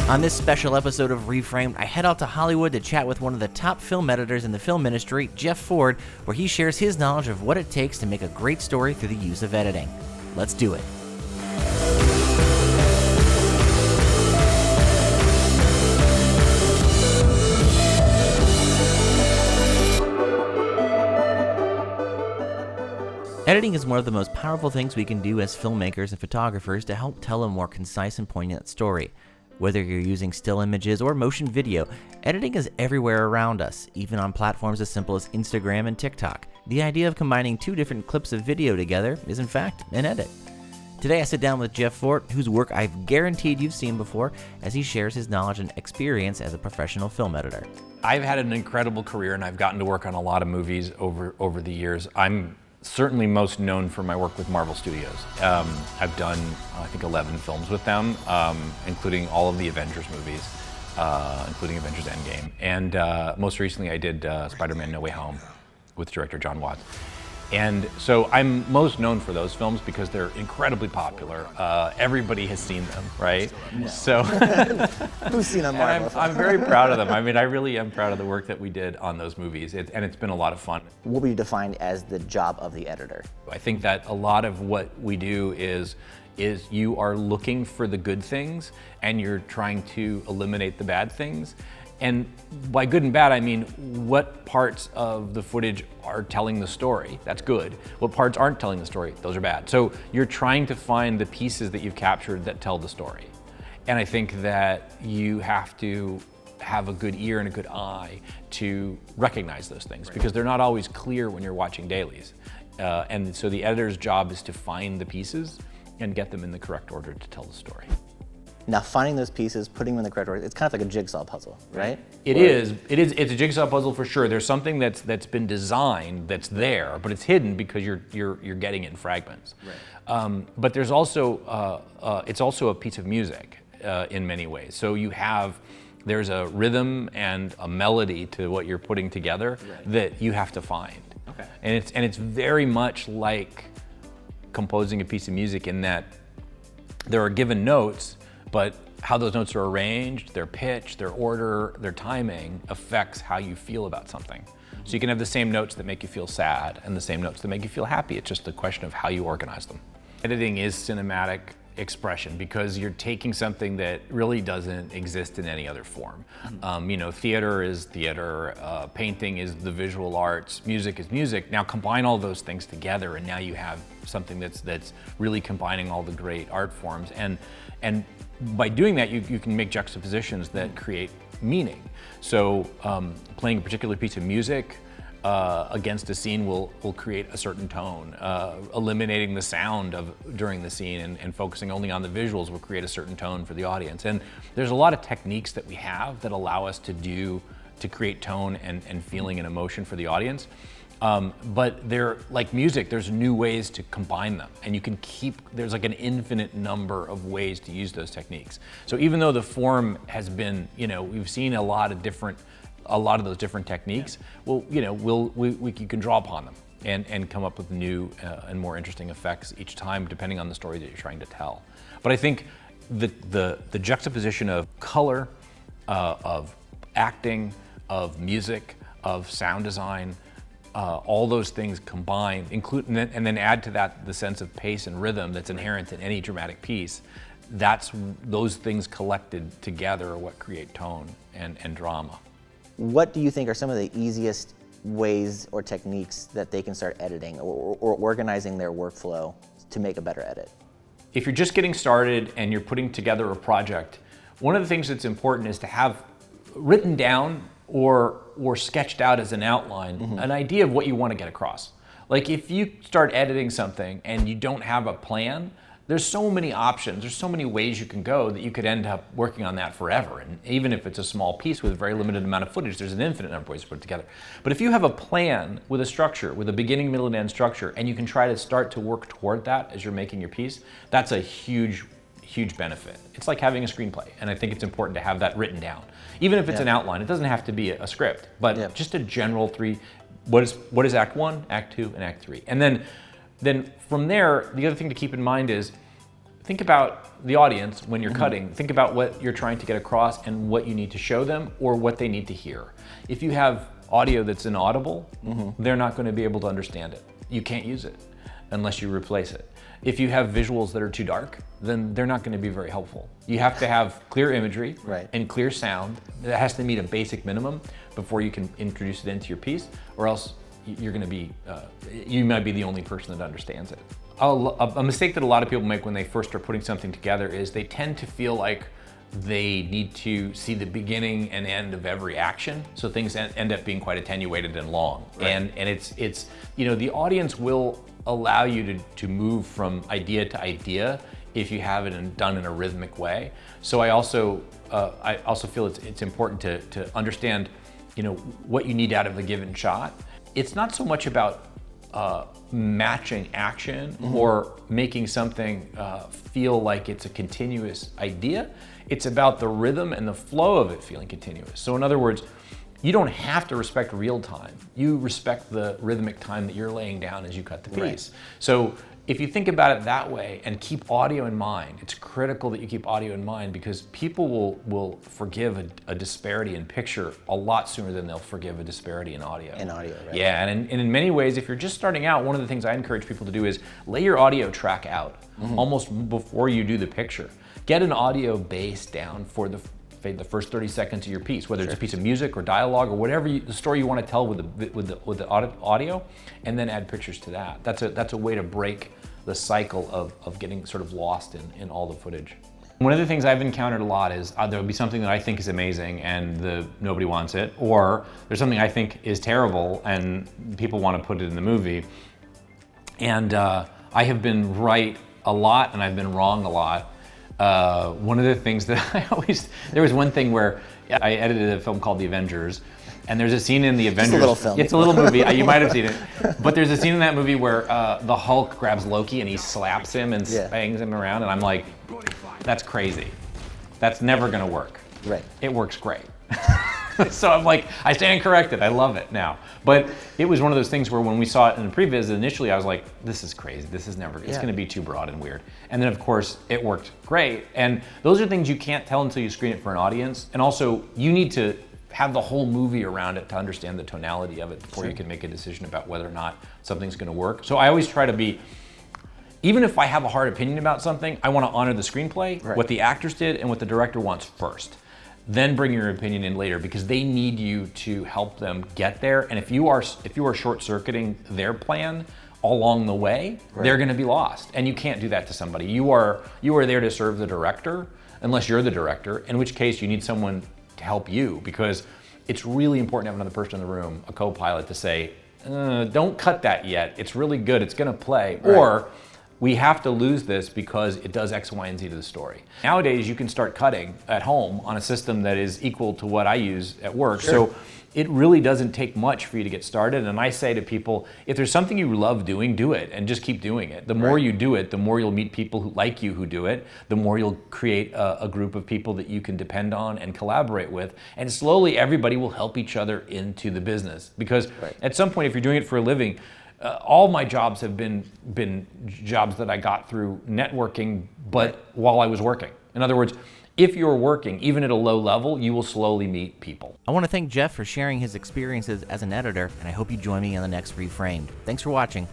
On this special episode of Reframed, I head out to Hollywood to chat with one of the top film editors in the film industry, Jeff Ford, where he shares his knowledge of what it takes to make a great story through the use of editing. Let's do it. Editing is one of the most powerful things we can do as filmmakers and photographers to help tell a more concise and poignant story. Whether you're using still images or motion video, editing is everywhere around us, even on platforms as simple as Instagram and TikTok. The idea of combining two different clips of video together is in fact an edit. Today I sit down with Jeff Ford, whose work I've guaranteed you've seen before, as he shares his knowledge and experience as a professional film editor. I've had an incredible career and I've gotten to work on a lot of movies over the years. I'm certainly most known for my work with Marvel Studios. I've done, I think, 11 films with them, including all of the Avengers movies, including Avengers Endgame. And most recently I did Spider-Man No Way Home with director John Watts. And so I'm most known for those films because they're incredibly popular. Everybody has seen them, right? No. So who's seen a Marvel? I'm very proud of them. I mean, I really am proud of the work that we did on those movies, and it's been a lot of fun. What would you define as the job of the editor? I think that a lot of what we do is you are looking for the good things and you're trying to eliminate the bad things. And by good and bad, I mean what parts of the footage are telling the story. That's good. What parts aren't telling the story, those are bad. So you're trying to find the pieces that you've captured that tell the story. And I think that you have to have a good ear and a good eye to recognize those things because they're not always clear when you're watching dailies. And so the editor's job is to find the pieces and get them in the correct order to tell the story. Now, finding those pieces, putting them in the correct order, it's kind of like a jigsaw puzzle, right? It's a jigsaw puzzle for sure. There's something that's been designed that's there, but it's hidden because you're getting it in fragments. Right. But there's also it's also a piece of music in many ways. So there's a rhythm and a melody to what you're putting together that you have to find. Okay. And it's very much like composing a piece of music in that there are given notes, but how those notes are arranged, their pitch, their order, their timing affects how you feel about something. So you can have the same notes that make you feel sad and the same notes that make you feel happy. It's just a question of how you organize them. Editing is cinematic expression because you're taking something that really doesn't exist in any other form. Theater is theater, painting is the visual arts, music is music. Now combine all those things together and now you have something that's really combining all the great art forms. And by doing that, you can make juxtapositions that create meaning. So playing a particular piece of music against a scene will create a certain tone. Eliminating the sound during the scene and focusing only on the visuals will create a certain tone for the audience. And there's a lot of techniques that we have that allow us to create tone and feeling and emotion for the audience. But they're like music, there's new ways to combine them and there's like an infinite number of ways to use those techniques. So even though the form has been, we've seen a lot of those different techniques, you can draw upon them and come up with new and more interesting effects each time depending on the story that you're trying to tell. But I think the juxtaposition of color, of acting, of music, of sound design, all those things combined, and then add to that the sense of pace and rhythm that's inherent in any dramatic piece. Those things collected together are what create tone and drama. What do you think are some of the easiest ways or techniques that they can start editing or organizing their workflow to make a better edit? If you're just getting started and you're putting together a project, one of the things that's important is to have written down or sketched out as an outline, an idea of what you want to get across. Like if you start editing something and you don't have a plan, there's so many options, there's so many ways you can go that you could end up working on that forever. And even if it's a small piece with a very limited amount of footage, there's an infinite number of ways to put it together. But if you have a plan with a structure, with a beginning, middle, and end structure, and you can try to start to work toward that as you're making your piece, that's a huge benefit. It's like having a screenplay, and I think it's important to have that written down. Even if it's an outline, it doesn't have to be a script, but just a general what is Act 1, Act 2, and Act 3. And then from there, the other thing to keep in mind is think about the audience when you're cutting. Think about what you're trying to get across and what you need to show them or what they need to hear. If you have audio that's inaudible, they're not going to be able to understand it. You can't use it unless you replace it. If you have visuals that are too dark, then they're not going to be very helpful. You have to have clear imagery and clear sound. That has to meet a basic minimum before you can introduce it into your piece, or else you're going to be, you might be the only person that understands it. A mistake that a lot of people make when they first start putting something together is they tend to feel like they need to see the beginning and end of every action, so things end up being quite attenuated and long. And it's you know, the audience will allow you to move from idea to idea if you have it done in a rhythmic way. So I also feel it's important to understand, you know, what you need out of a given shot. It's not so much about matching action or making something feel like it's a continuous idea. It's about the rhythm and the flow of it feeling continuous. So in other words, you don't have to respect real time. You respect the rhythmic time that you're laying down as you cut the piece. So if you think about it that way and keep audio in mind, it's critical that you keep audio in mind, because people will forgive a disparity in picture a lot sooner than they'll forgive a disparity in audio. In audio, right. Yeah, and in many ways, if you're just starting out, one of the things I encourage people to do is lay your audio track out almost before you do the picture. Get an audio base down for the first 30 seconds of your piece, whether it's a piece of music or dialogue or whatever the story you want to tell with the audio, and then add pictures to that. That's a way to break the cycle of getting sort of lost in all the footage. One of the things I've encountered a lot is there'll be something that I think is amazing and nobody wants it, or there's something I think is terrible and people want to put it in the movie. And I have been right a lot and I've been wrong a lot. One of the things that there was one thing where I edited a film called The Avengers, and there's a scene in The Avengers. It's a little film. It's a little movie, you might have seen it. But there's a scene in that movie where the Hulk grabs Loki and he slaps him and bangs him around, and I'm like, that's crazy. That's never gonna work. Right. It works great. So I'm like, I stand corrected, I love it now. But it was one of those things where when we saw it in the previs, initially I was like, this is crazy, this is never, it's gonna be too broad and weird. And then of course, it worked great. And those are things you can't tell until you screen it for an audience. And also, you need to have the whole movie around it to understand the tonality of it before you can make a decision about whether or not something's gonna work. So I always try to be, even if I have a hard opinion about something, I wanna honor the screenplay, what the actors did, and what the director wants first. Then bring your opinion in later, because they need you to help them get there. And if you are short-circuiting their plan along the way, they're gonna be lost. And you can't do that to somebody. You are there to serve the director, unless you're the director, in which case you need someone to help you, because it's really important to have another person in the room, a co-pilot, to say, don't cut that yet. It's really good, it's gonna play. Or, we have to lose this because it does X, Y, and Z to the story. Nowadays, you can start cutting at home on a system that is equal to what I use at work. So it really doesn't take much for you to get started. And I say to people, if there's something you love doing, do it and just keep doing it. The more you do it, the more you'll meet people who like you who do it, the more you'll create a group of people that you can depend on and collaborate with. And slowly, everybody will help each other into the business. Because at some point, if you're doing it for a living, all my jobs have been jobs that I got through networking, but while I was working. In other words, if you're working, even at a low level, you will slowly meet people. I want to thank Jeff for sharing his experiences as an editor, and I hope you join me on the next Reframed. Thanks for watching.